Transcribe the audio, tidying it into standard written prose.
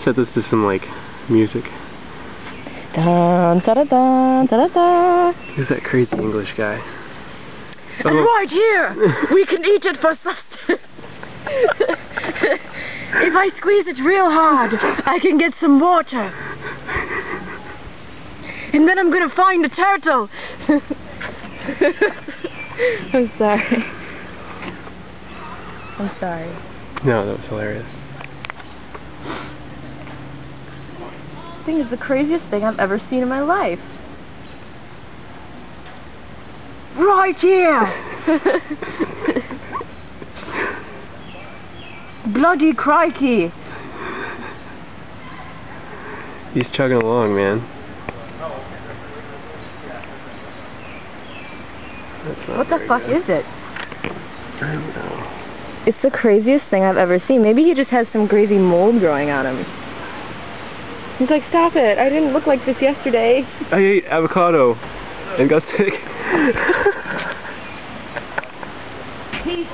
Set this to some, like, music. Dun, da, da, da, da, da. Who's that crazy English guy? And right here, we can eat it for sustenance. If I squeeze it real hard, I can get some water. And then I'm gonna find the turtle. I'm sorry. I'm sorry. No, that was hilarious. This thing is the craziest thing I've ever seen in my life. Right here! Bloody crikey! He's chugging along, man. What the fuck is it? I don't know. It's the craziest thing I've ever seen. Maybe he just has some crazy mold growing on him. He's like, stop it, I didn't look like this yesterday. I ate avocado and got sick. Peace.